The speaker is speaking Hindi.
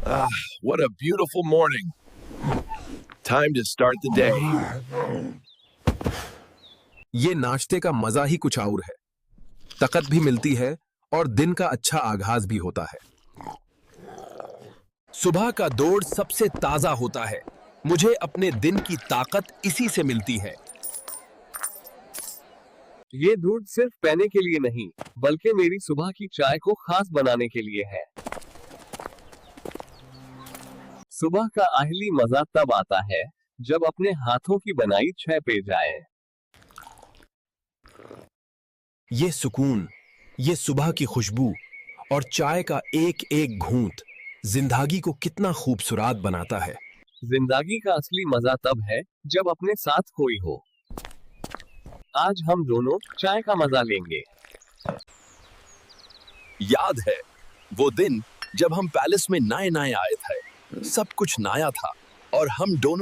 Ah, what a beautiful morning. Time to start the day. ये नाश्ते का मजा ही कुछ और है। ताकत भी मिलती है और दिन का अच्छा आगाज भी होता है। सुबह का दौड़ सबसे ताजा होता है। मुझे अपने दिन की ताकत इसी से मिलती है। ये दूध सिर्फ पीने के लिए नहीं, बल्कि मेरी सुबह की चाय को खास बनाने के लिए है। सुबह का आहली मजा तब आता है जब अपने हाथों की बनाई चाय पी जाए। ये सुकून, ये सुबह की खुशबू और चाय का एक एक घूंट जिंदगी को कितना खूबसूरत बनाता है। जिंदगी का असली मजा तब है जब अपने साथ कोई हो। आज हम दोनों चाय का मजा लेंगे। याद है वो दिन जब हम पैलेस में नए नए आए थे। सब कुछ नया था और हम दोनों